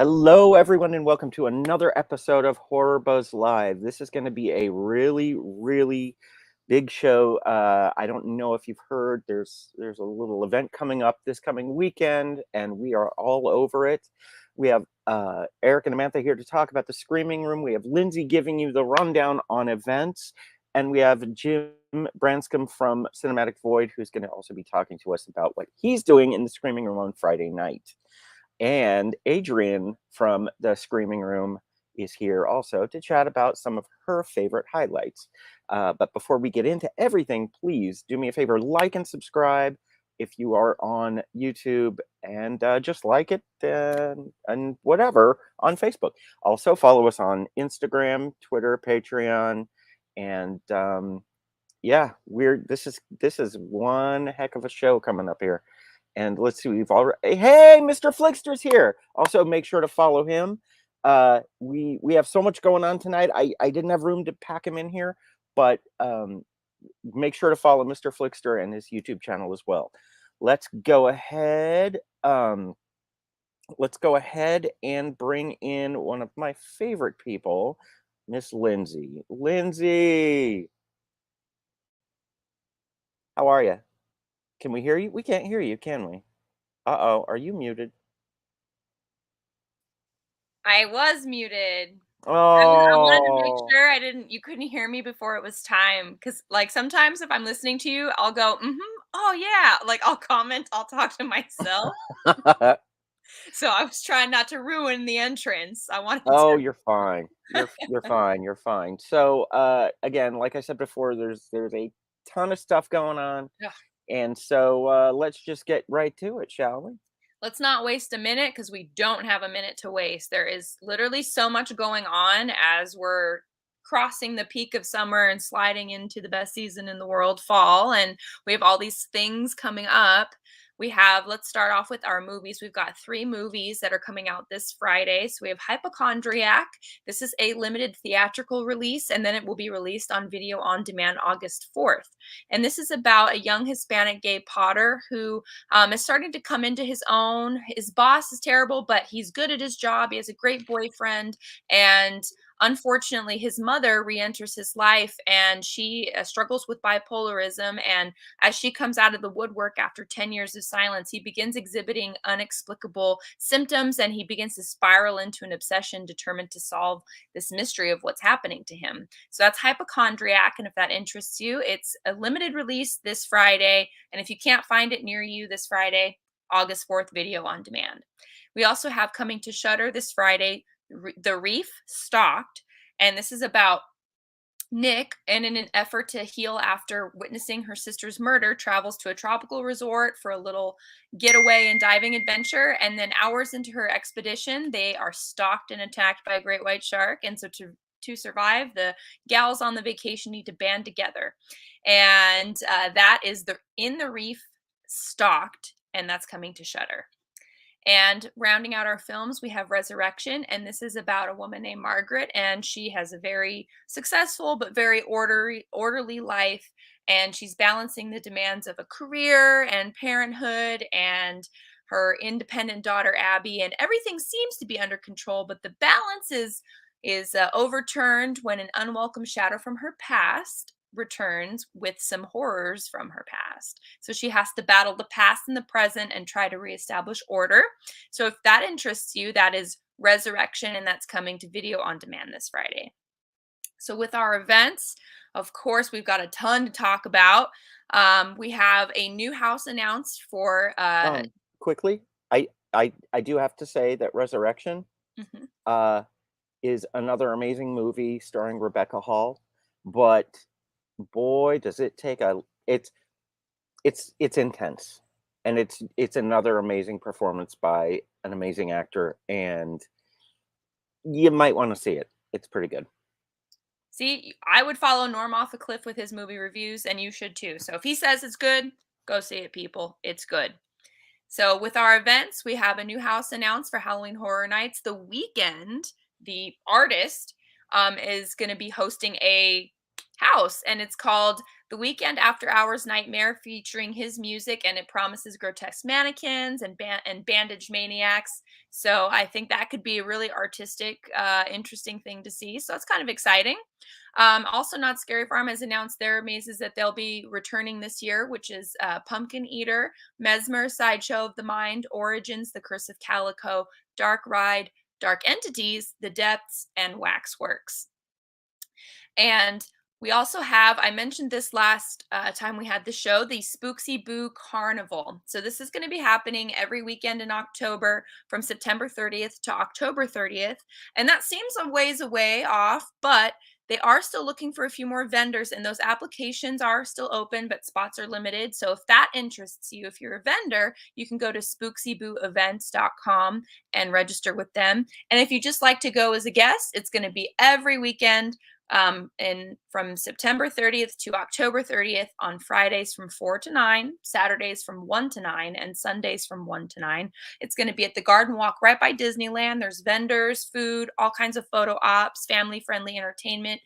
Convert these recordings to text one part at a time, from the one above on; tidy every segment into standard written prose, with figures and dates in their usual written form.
Hello, everyone, and welcome to another episode of HorrorBuzz Live. This is going to be a really big show. I don't know if you've heard. There's a little event coming up this coming weekend, and we are all over it. We have Eric and Amantha here to talk about the Screaming Room. We have Lindsay giving you the rundown on events, and we have Jim Branston from Cinematic Void, who's going to also be talking to us about what he's doing in the Screaming Room on Friday night. And Adrian from the Screaming Room is here also to chat about some of her favorite highlights. But before we get into everything, please do me a favor, like and subscribe if you are on YouTube, and just like it and whatever on Facebook. Also follow us on Instagram, Twitter, Patreon, and yeah, this is one heck of a show coming up here. And let's see, we've already, hey, Mr. Flickster's here. Also, make sure to follow him. We have so much going on tonight. I didn't have room to pack him in here, but make sure to follow Mr. Flickster and his YouTube channel as well. Let's go ahead. Let's go ahead and bring in one of my favorite people, Miss Lindsay. Lindsay, how are you? Can we hear you? We can't hear you, can we? Uh-oh, are you muted? I was muted. I wanted to make Oh, sure you couldn't hear me before it was time. Cause like sometimes if I'm listening to you, I'll go, oh yeah. Like I'll comment, I'll talk to myself. So I was trying not to ruin the entrance. I wanted oh, to. you're fine. You're fine. You're fine. So, again, like I said before, there's a ton of stuff going on, Ugh. and so let's just get right to it, shall we? Let's not waste a minute because we don't have a minute to waste. There is literally so much going on as we're crossing the peak of summer and sliding into the best season in the world, fall. And we have all these things coming up. Let's start off with our movies. We've got 3 movies that are coming out this Friday. So we have Hypochondriac. This is a limited theatrical release, and then it will be released on video on demand August 4th. And this is about a young Hispanic gay potter who is starting to come into his own. His boss is terrible, but he's good at his job. He has a great boyfriend. And unfortunately, his mother re-enters his life, and she struggles with bipolarism. And as she comes out of the woodwork after 10 years of silence, he begins exhibiting unexplicable symptoms, and he begins to spiral into an obsession determined to solve this mystery of what's happening to him. So that's Hypochondriac. And if that interests you, it's a limited release this Friday. And if you can't find it near you this Friday, August 4th, video on demand. We also have coming to Shudder this Friday, The Reef Stalked. And this is about Nick, and in an effort to heal after witnessing her sister's murder, travels to a tropical resort for a little getaway and diving adventure. And then hours into her expedition, they are stalked and attacked by a great white shark. And so to survive, the gals on the vacation need to band together. And that is In the Reef Stalked, and that's coming to Shudder. And rounding out our films, we have Resurrection, and this is about a woman named Margaret, and she has a very successful but very orderly life, and she's balancing the demands of a career and parenthood and her independent daughter Abby, and everything seems to be under control, but the balance is overturned when an unwelcome shadow from her past returns with some horrors from her past. So she has to battle the past and the present and try to reestablish order. So if that interests you, that is Resurrection, and that's coming to video on demand this Friday. So with our events, of course, we've got a ton to talk about. We have a new house announced for Quickly, I do have to say that Resurrection mhm. is another amazing movie starring Rebecca Hall, but boy, does it take it's intense, and it's another amazing performance by an amazing actor, and you might want to see it. It's pretty good. See, I would follow Norm off a cliff with his movie reviews, and you should too. So if he says it's good, go see it, people. It's good. So with our events, we have a new house announced for Halloween Horror Nights. The Weekend, the artist, is going to be hosting a house, and it's called The Weekend After Hours Nightmare, featuring his music, and it promises grotesque mannequins and bandaged maniacs. So I think that could be a really artistic, interesting thing to see. So it's kind of exciting. Also, Not Scary Farm has announced their mazes that they'll be returning this year, which is Pumpkin Eater, Mesmer, Sideshow of the Mind, Origins, The Curse of Calico, Dark Ride, Dark Entities, The Depths, and Waxworks. And we also have, I mentioned this last time we had the show, the Spooksy Boo Carnival. So this is going to be happening every weekend in October from September 30th to October 30th. And that seems a ways away off, but they are still looking for a few more vendors, and those applications are still open, but spots are limited. So if that interests you, if you're a vendor, you can go to spooksybooevents.com and register with them. And if you just like to go as a guest, it's going to be every weekend and from September 30th to October 30th on Fridays from 4 to 9, Saturdays from 1 to 9, and Sundays from 1 to 9. It's going to be at the Garden Walk right by Disneyland. There's vendors, food, all kinds of photo ops, family-friendly entertainment,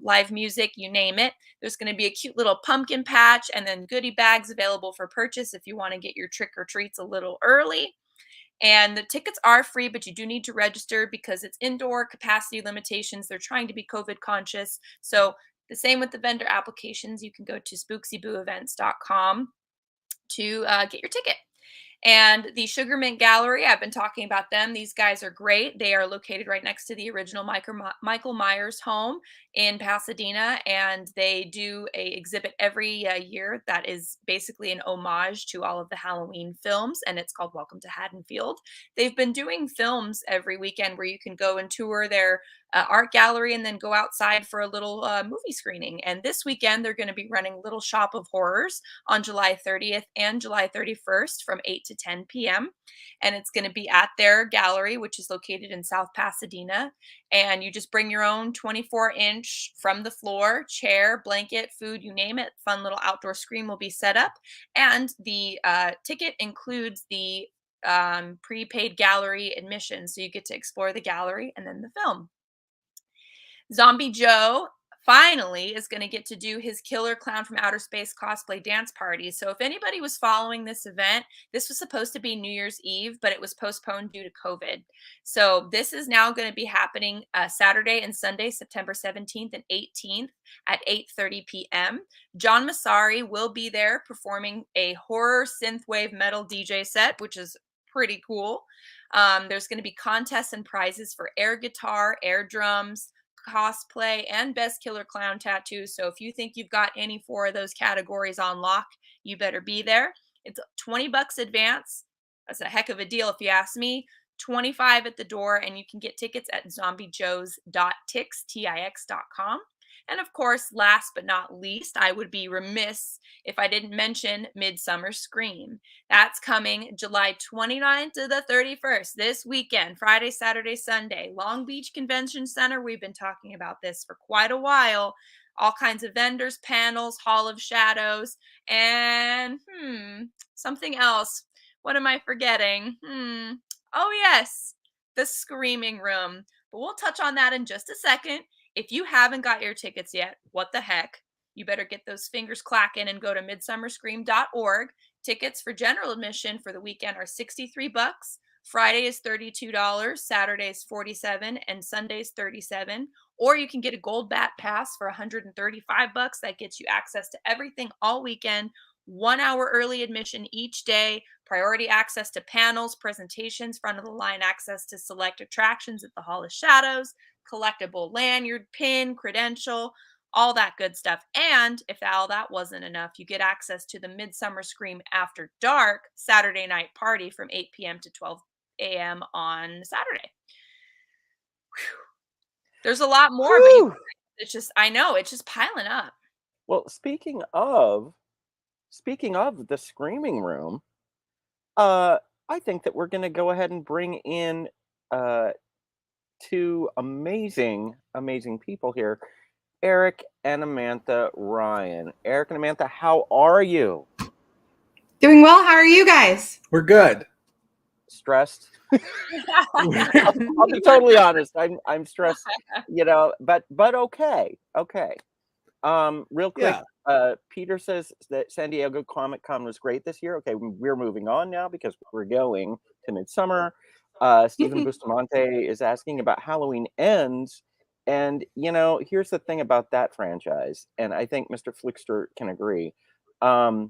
live music, you name it. There's going to be a cute little pumpkin patch and then goodie bags available for purchase if you want to get your trick or treats a little early. And the tickets are free, but you do need to register because it's indoor capacity limitations. They're trying to be COVID conscious. So the same with the vendor applications. You can go to spooksybooevents.com to get your ticket. And the Sugar Mint Gallery, I've been talking about them. These guys are great. They are located right next to the original Michael Myers home in Pasadena, and they do a exhibit every year that is basically an homage to all of the Halloween films, and it's called Welcome to Haddonfield. They've been doing films every weekend where you can go and tour their art gallery and then go outside for a little movie screening. And this weekend, they're going to be running Little Shop of Horrors on July 30th and July 31st from 8 to 10 p.m. And it's going to be at their gallery, which is located in South Pasadena. And you just bring your own 24-inch from the floor, chair, blanket, food, you name it. Fun little outdoor screen will be set up. And the ticket includes the prepaid gallery admission. So you get to explore the gallery and then the film. Zombie Joe finally is going to get to do his Killer Clown from Outer Space cosplay dance party. So if anybody was following this event, this was supposed to be New Year's Eve, but it was postponed due to COVID. So this is now going to be happening Saturday and Sunday, September 17th and 18th at 8:30 p.m. John Massari will be there performing a horror synthwave metal DJ set, which is pretty cool. There's going to be contests and prizes for air guitar, air drums, cosplay, and best killer clown tattoo. So if you think you've got any 4 of those categories on lock, you better be there. It's $20 advance. That's a heck of a deal if you ask me. 25 at the door, and you can get tickets at zombiejoes.tix.com. And of course, last but not least, I would be remiss if I didn't mention Midsummer Scream. That's coming July 29th to the 31st, this weekend, Friday, Saturday, Sunday. Long Beach Convention Center. We've been talking about this for quite a while. All kinds of vendors, panels, Hall of Shadows, and something else. What am I forgetting? Oh, yes, the Screaming Room. But we'll touch on that in just a second. If you haven't got your tickets yet, what the heck? You better get those fingers clacking and go to midsummerscream.org. Tickets for general admission for the weekend are $63. Friday is $32, Saturday is $47, and Sunday is $37. Or you can get a gold bat pass for $135. That gets you access to everything all weekend. 1 hour early admission each day, priority access to panels, presentations, front of the line access to select attractions at the Hall of Shadows, collectible lanyard, pin, credential, all that good stuff. And if all that wasn't enough, you get access to the Midsummer Scream After Dark Saturday night party from 8 p.m. to 12 a.m. on Saturday. Whew. There's a lot more, but it's just, I know, it's just piling up. Well, speaking of the Screaming Room, I think that we're going to go ahead and bring in 2 amazing people here, Eric and Amantha Ryan. Eric and Amantha, how are you? Doing well. How are you guys? We're good. Stressed. I'll be totally honest. I'm stressed, but okay. Real quick, Yeah. Peter says that San Diego Comic Con was great this year. Okay, we're moving on now because we're going to Midsummer. Stephen Bustamante is asking about Halloween Ends. And, here's the thing about that franchise, and I think Mr. Flickster can agree. I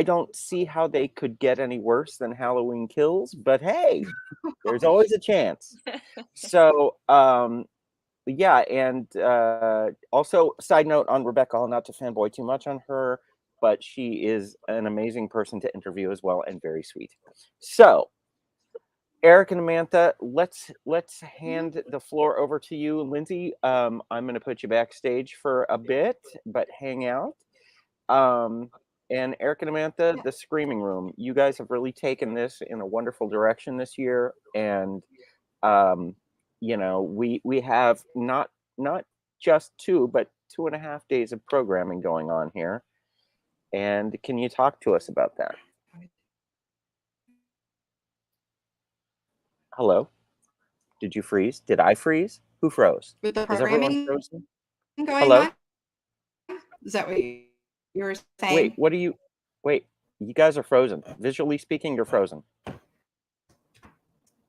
don't see how they could get any worse than Halloween Kills, but hey, there's always a chance. So, yeah, and also, side note on Rebecca, I'll not to fanboy too much on her, but she is an amazing person to interview as well and very sweet. So, Eric and Amantha, let's hand the floor over to you. Lindsay, I'm going to put you backstage for a bit, but hang out. And Eric and Amantha, the Screaming Room, you guys have really taken this in a wonderful direction this year, and we have not just 2, but 2.5 days of programming going on here. And can you talk to us about that? Hello? Did you freeze? Did I freeze? Who froze? With the Is everyone programming frozen? going Hello? on? Is that what you were saying? Wait, wait, you guys are frozen. Visually speaking, you're frozen.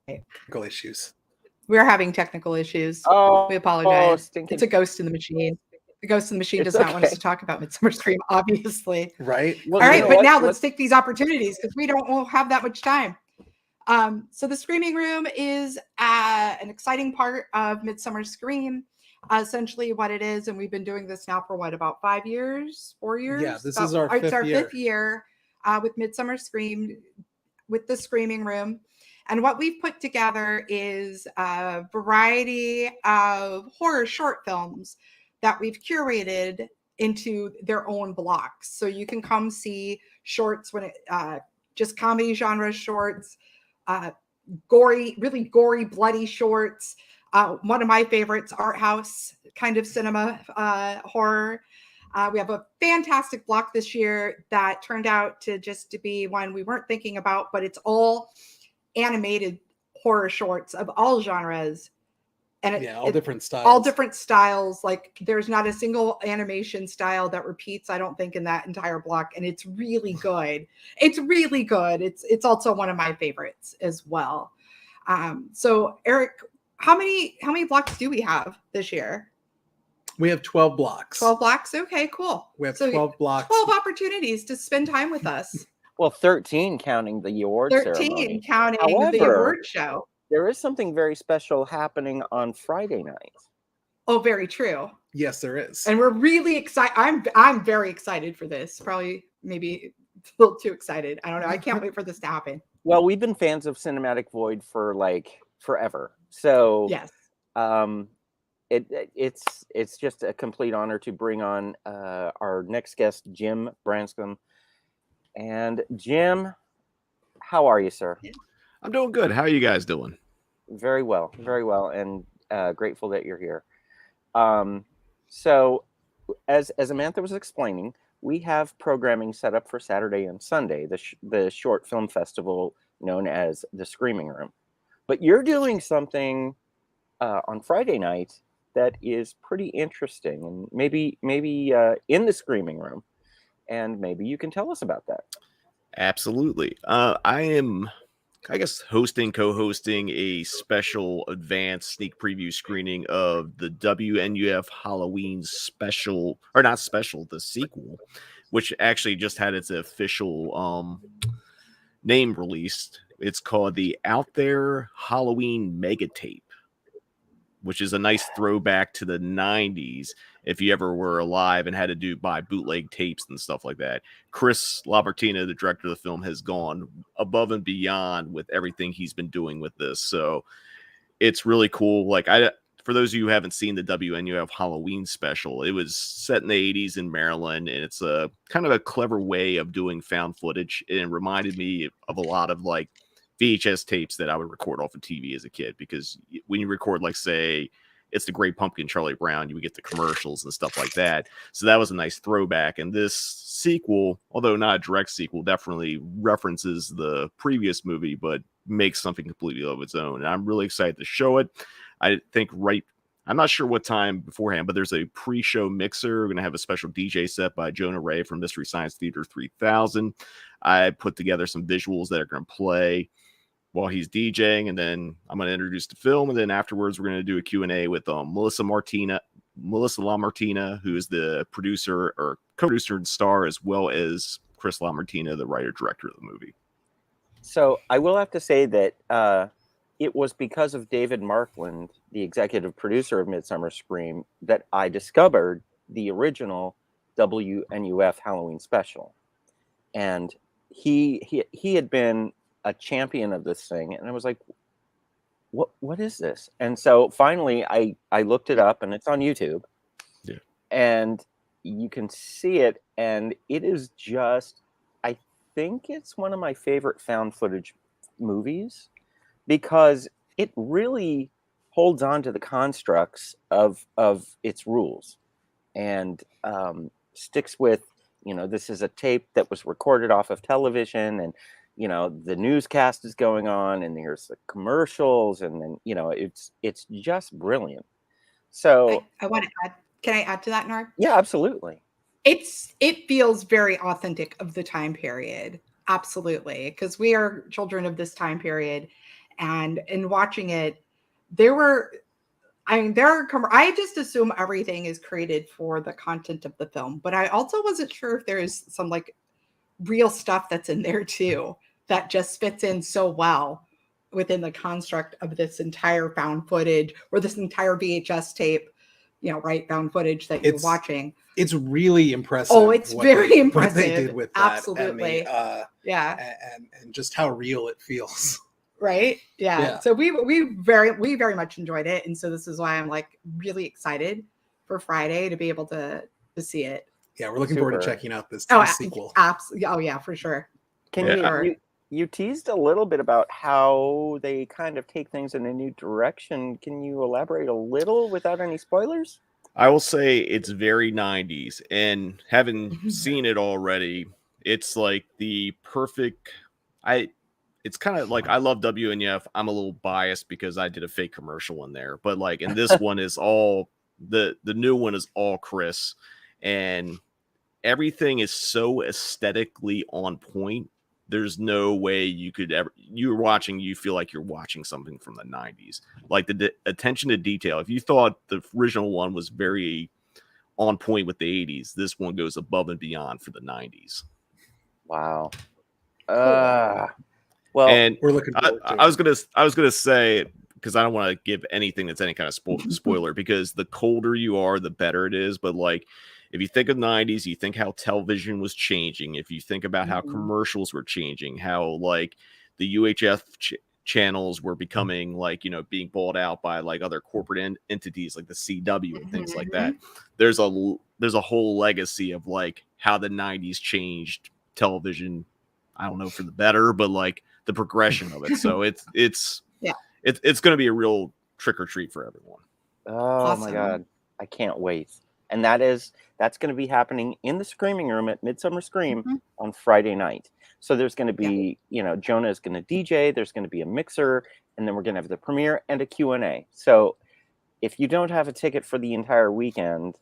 Technical issues. We're having technical issues. Oh, We apologize. stinking. It's a ghost in the machine. The ghost in the machine It's does not want us okay. to talk about Midsummer Scream, obviously. Right? Well, All you right, know but what? now let's take these opportunities because won't have that much time. So the Screaming Room is an exciting part of Midsummer Scream. Essentially what it is, and we've been doing this now for about 5 years, 4 years? Yeah, this is our fifth year with Midsummer Scream, with the Screaming Room. And what we've put together is a variety of horror short films that we've curated into their own blocks. So you can come see shorts when it just comedy genre shorts, really gory, bloody shorts. One of my favorites, art house kind of cinema horror. We have a fantastic block this year that turned out to be one we weren't thinking about, but it's all animated horror shorts of all genres. And all different styles. All different styles. Like there's not a single animation style that repeats, I don't think, in that entire block. And it's really good. It's really good. It's also one of my favorites as well. So Eric, how many blocks do we have this year? We have 12 blocks. 12 blocks? Okay, cool. We have 12 blocks. 12 opportunities to spend time with us. Well, 13 counting the award 13 ceremony. counting However, the award show. There is something very special happening on Friday night. Oh, very true. Yes, there is. And we're really excited. I'm very excited for this. Probably maybe a little too excited. I don't know. I can't wait for this to happen. Well, we've been fans of Cinematic Void for forever. So yes. It's just a complete honor to bring on our next guest, Jim Branston. And Jim, how are you, sir? I'm doing good. How are you guys doing? Very well, and grateful that you're here. So, as Amantha was explaining, we have programming set up for Saturday and Sunday, the short film festival known as the Screaming Room. But you're doing something on Friday night that is pretty interesting, and maybe in the Screaming Room, and maybe you can tell us about that. Absolutely. I am, I guess, co-hosting a special advanced sneak preview screening of the WNUF Halloween special, or not special, the sequel, which actually just had its official name released. It's called the Out There Halloween Mega Tape, which is a nice throwback to the 90s if you ever were alive and had to buy bootleg tapes and stuff like that. Chris Labertina, the director of the film, has gone above and beyond with everything he's been doing with this. So it's really cool. For those of you who haven't seen the WNUF Halloween special, it was set in the 80s in Maryland, and it's a kind of a clever way of doing found footage. And it reminded me of a lot of VHS tapes that I would record off of TV as a kid, because when you record, say, It's the Great Pumpkin, Charlie Brown, you would get the commercials and stuff like that. So that was a nice throwback. And this sequel, although not a direct sequel, definitely references the previous movie, but makes something completely of its own. And I'm really excited to show it. I I'm not sure what time beforehand, but there's a pre-show mixer. We're going to have a special DJ set by Jonah Ray from Mystery Science Theater 3000. I put together some visuals that are going to play while he's DJing, and then I'm going to introduce the film, and then afterwards we're going to do a Q&A with Melissa LaMartina, who is the producer or co-producer and star, as well as Chris LaMartina, the writer-director of the movie. So I will have to say that it was because of David Markland, the executive producer of Midsummer Scream, that I discovered the original WNUF Halloween special. And he had been a champion of this thing, and I was like, what is this? And so finally I looked it up, and it's on YouTube. Yeah. And you can see it, and it is just, I think it's one of my favorite found footage movies, because it really holds on to the constructs of its rules, and sticks with, this is a tape that was recorded off of television, and the newscast is going on, and there's the commercials, and then it's just brilliant. So I want to add. Can I add to that, Norm? yeah, absolutely. It feels very authentic of the time period. Absolutely, because we are children of this time period, and in watching it, I just assume everything is created for the content of the film, but I also wasn't sure if there's some like real stuff that's in there too that just fits in so well within the construct of this entire found footage, or this entire VHS tape, found footage that you're watching. It's really impressive. Oh, it's very impressive. What they did with that. Absolutely. Yeah. And just how real it feels. Right. Yeah. So we very much enjoyed it. And so this is why I'm like really excited for Friday to be able to see it. Yeah, we're looking forward to checking out this sequel. Absolutely. Oh yeah, for sure. You teased a little bit about how they kind of take things in a new direction. Can you elaborate a little without any spoilers? I will say it's very 90s, and having seen it already, it's like the perfect. It's kind of like, I love WNF. I'm a little biased because I did a fake commercial in there, but like in this one is all the new one is all Chris, and everything is so aesthetically on point. There's no way you feel like you're watching something from the 90s. Like the attention to detail. If you thought the original one was very on point with the 80s, this one goes above and beyond for the 90s. Wow. Well, and we're looking forward to it. I was gonna say, because I don't want to give anything that's any kind of spoiler, because the colder you are, the better it is. But like, if you think of the 90s, you think how television was changing. If you think about how commercials were changing, how like the UHF channels were becoming like, being bought out by like other corporate entities like the CW and things like that. There's a whole legacy of like how the 90s changed television. I don't know for the better, but like the progression of it. So it's going to be a real trick or treat for everyone. Oh Awesome. My God. I can't wait. And that's going to be happening in the Screaming Room at Midsummer Scream on Friday night. So there's going to be, Jonah is going to DJ, there's going to be a mixer, and then we're going to have the premiere and a Q&A. So if you don't have a ticket for the entire weekend,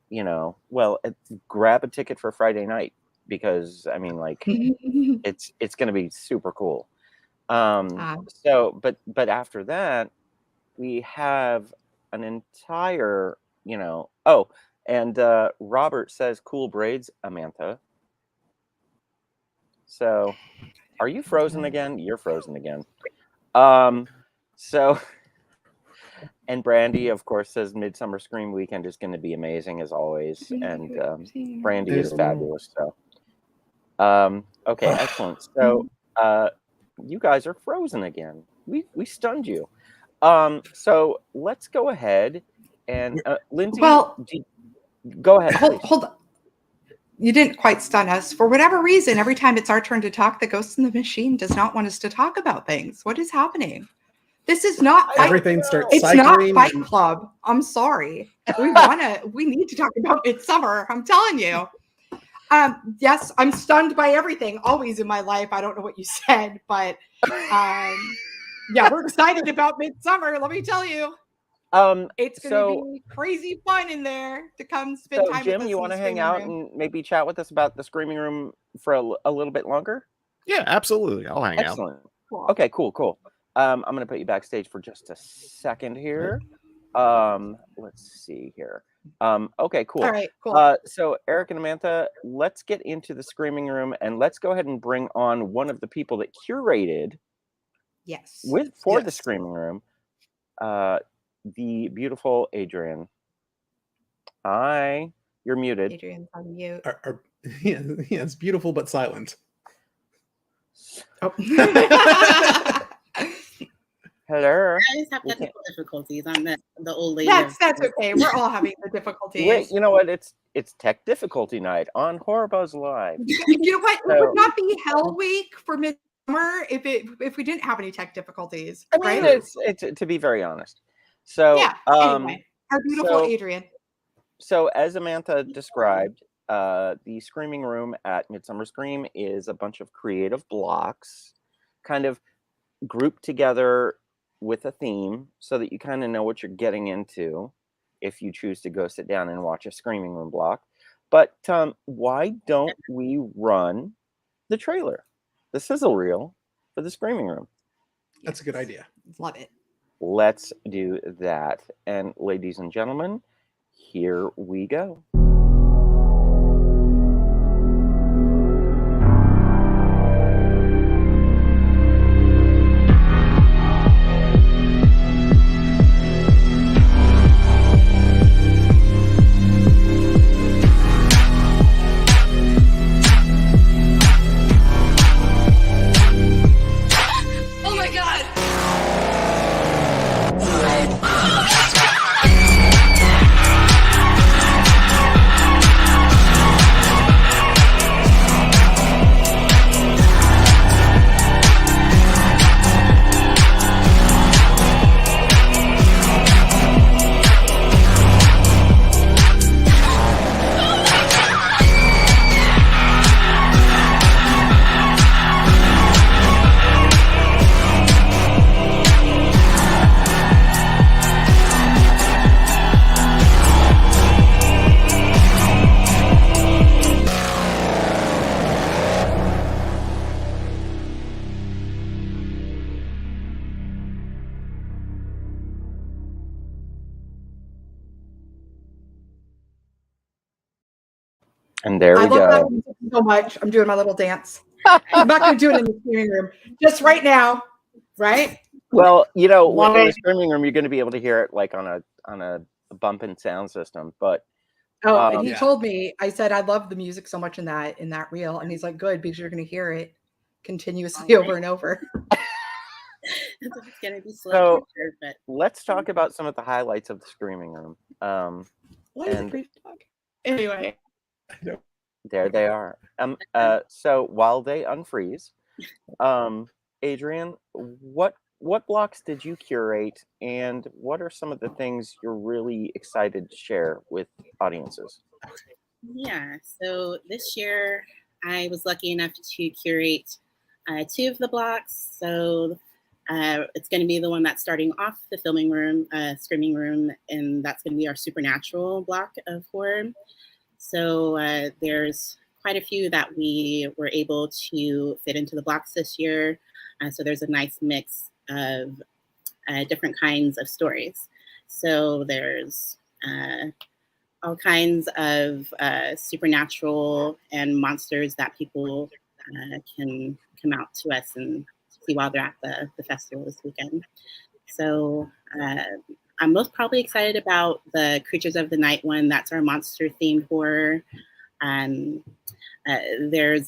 grab a ticket for Friday night, because I mean, like, it's going to be super cool. So, but after that, we have an entire, and Robert says cool braids, Amantha. So are you frozen again? You're frozen again. So, and Brandy, of course, says Midsummer Scream weekend is going to be amazing as always. And Brandy is fabulous. So, okay, excellent. So, you guys are frozen again. We stunned you. So let's go ahead and Lindsay. Well, go ahead. Hold on. You didn't quite stun us. For whatever reason, every time it's our turn to talk, the ghost in the machine does not want us to talk about things. What is happening? This is not everything starts. It's not Fight Club. I'm sorry. We need to talk about Midsummer. I'm telling you. Yes, I'm stunned by everything always in my life. I don't know what you said, but yeah, we're excited about Midsummer. Let me tell you. It's going to be crazy fun in there to come spend time Jim, with us. you want to hang out and maybe chat with us about the Screaming Room for a little bit longer? Yeah, absolutely. I'll hang out. Excellent. Cool. Okay, cool. I'm going to put you backstage for just a second here. Let's see here. Okay, cool. All right, cool. So Eric and Amantha, let's get into the Screaming Room and let's go ahead and bring on one of the people that curated for the Screaming Room, the beautiful Adrian. Hi, you're muted. Adrian's on mute. Yeah, it's beautiful but silent. Oh. Hello. I just have technical difficulties. I'm the old lady. That's okay. We're all having the difficulties. Wait, you know what? It's tech difficulty night on HorrorBuzz Live. You know what? It would not be Hell Week for Midsummer if we didn't have any tech difficulties. I mean, right? it's to be very honest. So yeah. Anyway, our beautiful Adrian. So as Amantha described, the Screaming Room at Midsummer Scream is a bunch of creative blocks, kind of grouped together with a theme, so that you kind of know what you're getting into if you choose to go sit down and watch a Screaming Room block. But why don't we run the trailer, the sizzle reel for the Screaming Room? That's a good idea. Love it. Let's do that. And ladies and gentlemen, here we go. Oh my god! And there we I love that go. music so much. I'm doing my little dance. I'm not going to do it in the Screaming Room. Just right now, right? Well, you know, in the Loving. Screaming Room, you're going to be able to hear it like on a bumping sound system. But Oh, and he Yeah. told me, I said, I love the music so much in that reel. And he's like, good, because you're going to hear it continuously over and over. It's gonna be slow, So- for sure, but let's talk about some of the highlights of the Screaming Room. What is And- a creep dog? Anyway, There they are. So while they unfreeze, Adrian, what blocks did you curate, and what are some of the things you're really excited to share with audiences? yeah. So this year, I was lucky enough to curate 2 of the blocks. So it's going to be the one that's starting off the filming room, Screaming Room, and that's going to be our supernatural block of horror. So there's quite a few that we were able to fit into the blocks this year. So there's a nice mix of different kinds of stories. So there's all kinds of supernatural and monsters that people can come out to us and see while they're at the festival this weekend. So I'm most probably excited about the Creatures of the Night one. That's our monster-themed horror. There's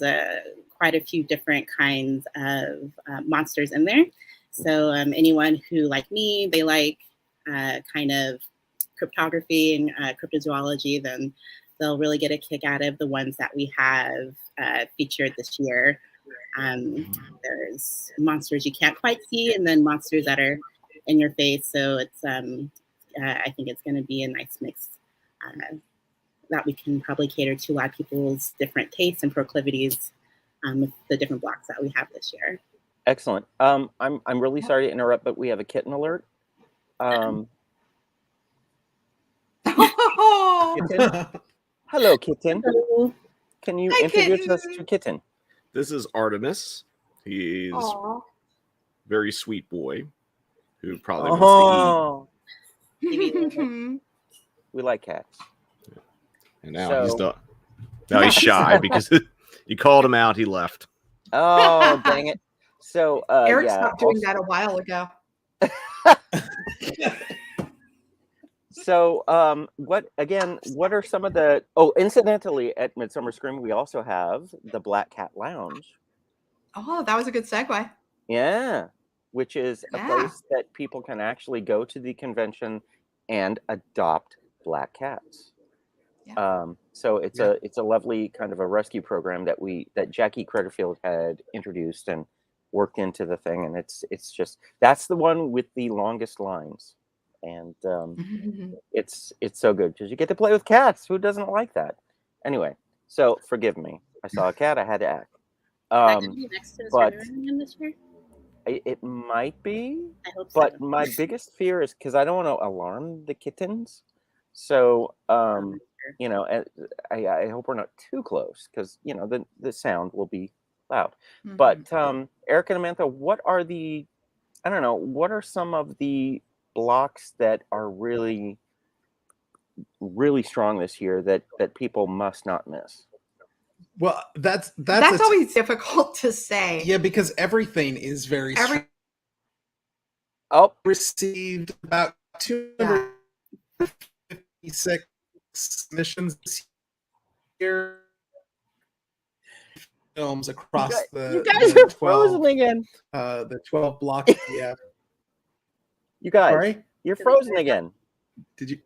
quite a few different kinds of monsters in there. So anyone who, like me, they like kind of cryptography and cryptozoology, then they'll really get a kick out of the ones that we have featured this year. There's monsters you can't quite see, and then monsters that are in your face. So it's I think it's going to be a nice mix that we can probably cater to a lot of people's different tastes and proclivities with the different blocks that we have this year. Excellent. I'm really sorry to interrupt, but we have a kitten alert. Kitten. Hello, Kitten. Hello. Can you Hi, introduce us Kitten. to Kitten? This is Artemis. He is Aw. very sweet boy who probably wants to Oh, we like cats. eat. And now he's So- done. Now he's shy because you called him out. He left. Oh, dang it. So, Eric yeah. stopped doing that a while ago. So, what are some of the? Oh, incidentally, at Midsummer Scream, we also have the Black Cat Lounge. Oh, that was a good segue. Yeah, which is a Yeah. place that people can actually go to the convention and adopt black cats. Yeah. So it's a lovely kind of a rescue program that Jackie Critterfield had introduced and worked into the thing, and it's just that's the one with the longest lines, and it's so good because you get to play with cats. Who doesn't like that? Anyway, so forgive me. I saw a cat. I had to act. Is that going to be next to the but- screening room again this year? It might be. I hope so. But my biggest fear is because I don't want to alarm the kittens. So, you know, I hope we're not too close because, you know, the sound will be loud. But Eric and Amantha, what are some of the blocks that are really, really strong this year that people must not miss? Well, that's always difficult to say. yeah, because everything is very Oh, received about 256 submissions this year. Films across you guys are frozen again. The 12 blocks. Yeah. You guys, Sorry? you're frozen again. Did you?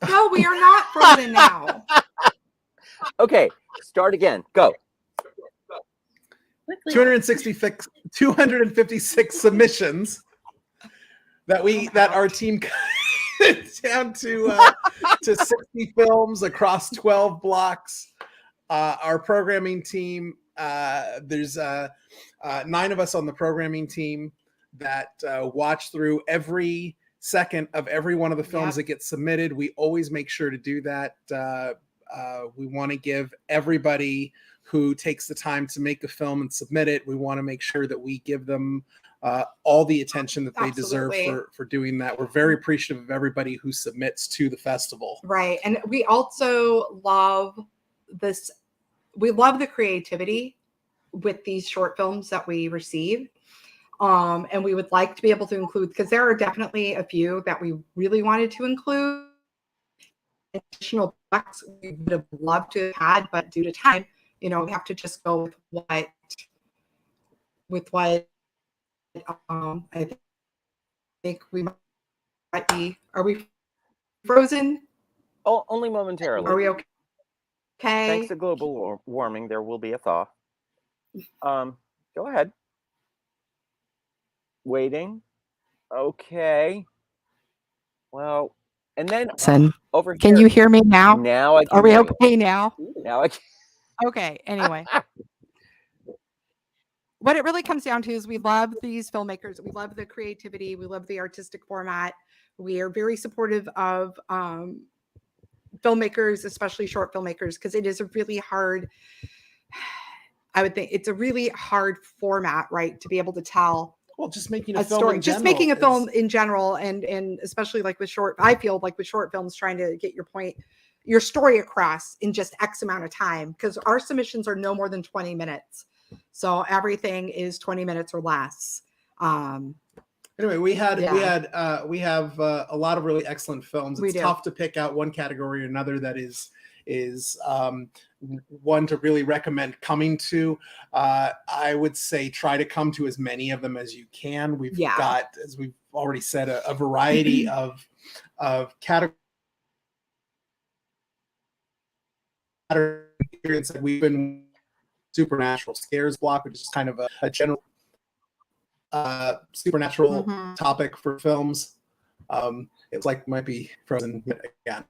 No, we are not frozen now. Okay, start again. Go. Quickly. 256 submissions that our team down to 60 films across 12 blocks. Our programming team, there's 9 of us on the programming team that watch through every second of every one of the films that gets submitted. We always make sure to do that. We want to give everybody who takes the time to make a film and submit it, we want to make sure that we give them all the attention that they deserve for doing that. We're very appreciative of everybody who submits to the festival. Right. And we also love this. We love the creativity with these short films that we receive. And we would like to be able to include, because there are definitely a few that we really wanted to include. Additional blocks we would have loved to have had, but due to time, we have to just go with what I think we might be. Are we frozen? Oh, only momentarily. Are we okay? Thanks to global warming, there will be a thaw. Go ahead. Waiting. Okay. Well, and then over here. Can you hear me now? Now I can. Are we hear okay now? you. Now I can. Okay. Anyway. What it really comes down to is we love these filmmakers. We love the creativity. We love the artistic format. We are very supportive of filmmakers, especially short filmmakers, because it is a really hard, I would think it's a really hard format, right? To be able to tell just making a story, just making a film in general. And especially like with I feel like with short films, trying to get your story across in just X amount of time, because our submissions are no more than 20 minutes. So everything is 20 minutes or less. Anyway, we have a lot of really excellent films. It's tough to pick out one category or another that is one to really recommend coming to. I would say try to come to as many of them as you can. We've got, as we've already said, a variety of categories. We've been supernatural scares block, which is kind of a general supernatural topic for films. It's like might be frozen again.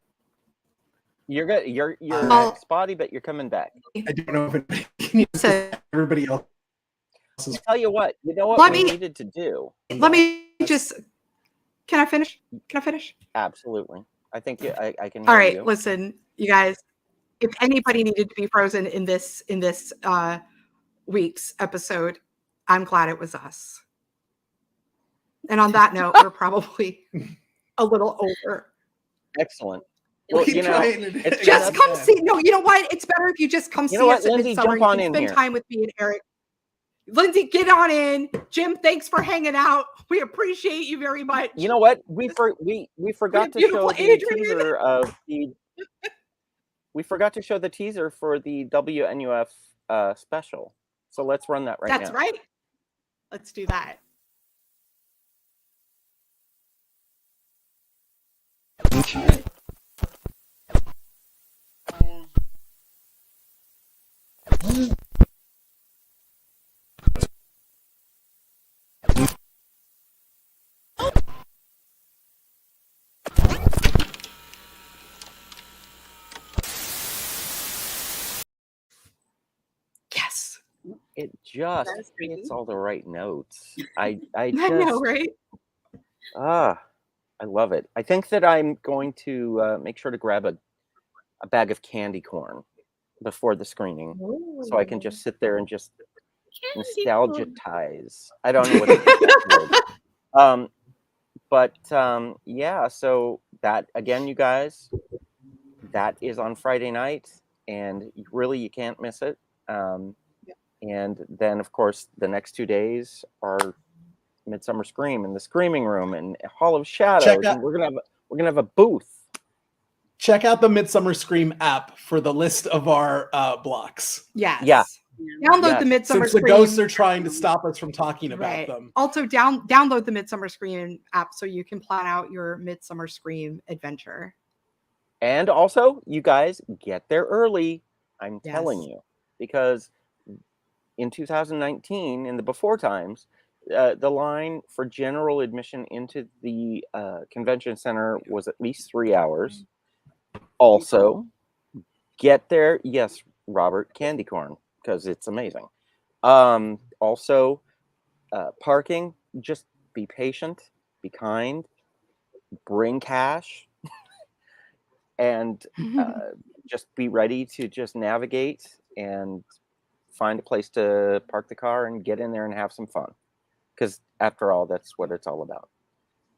You're good. You're spotty, but you're coming back. I don't know if everybody else. I'll tell you what. You know what we needed to do. Let me just. Can I finish? Absolutely. I think I can hear All right, you. listen, you guys. If anybody needed to be frozen in this week's episode, I'm glad it was us. And on that note, we're probably a little over. Excellent. We'll Well, keep you know, trying to it's Just gonna- come see. No, you know what? It's better if you just come You see know what, us at Lindsay, Midsummer. jump You on can in spend here. time with me and Eric. Lindsay, get on in. Jim, thanks for hanging out. We appreciate you very much. You know what? We forgot to show Beautiful the Adrian. teaser of the. We forgot to show the teaser for the WNUF special. So let's run that right now. That's right. Let's do that. Yes. It just That's creepy. hits all the right notes. I I just know, right? I love it. I think that I'm going to make sure to grab a bag of candy corn before the screening, so I can just sit there and just nostalgize. I don't know what the word. But yeah. So that again, you guys, that is on Friday night, and really you can't miss it. And then, of course, the next 2 days are Midsummer Scream in the Screaming Room and Hall of Shadows, and we're gonna have a booth. Check out the Midsummer Scream app for the list of our blocks. Yes. Yeah. Download Yes. the Midsummer Since the Scream. ghosts are trying to stop us from talking about Right. them. Also, download the Midsummer Scream app so you can plan out your Midsummer Scream adventure. And also, you guys get there early. I'm telling Yes. you, because in 2019, in the before times, the line for general admission into the convention center was at least 3 hours. Also, get there. Yes, Robert, candy corn, because it's amazing. Also, parking. Just be patient, be kind, bring cash, and just be ready to just navigate and find a place to park the car and get in there and have some fun, because after all, that's what it's all about.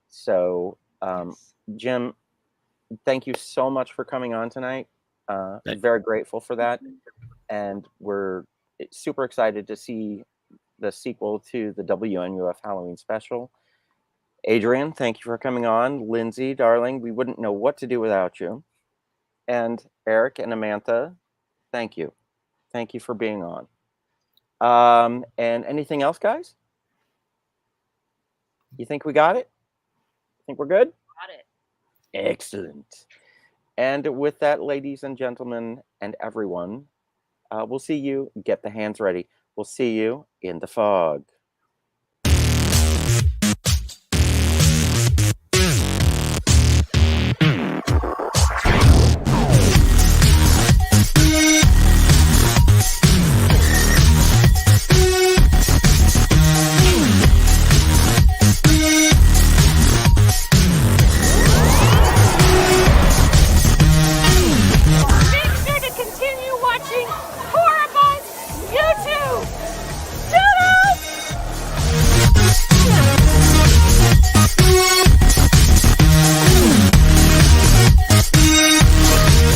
So Jim, thank you so much for coming on tonight. Very grateful for that, and we're super excited to see the sequel to the WNUF Halloween special. Adrian, thank you for coming on. Lindsay, darling, we wouldn't know what to do without you. And Eric and Amantha, thank you. Thank you for being on. And anything else, guys? You think we got it? Think we're good? Got it. Excellent. And with that, ladies and gentlemen, and everyone, we'll see you. Get the hands ready. We'll see you in the fog.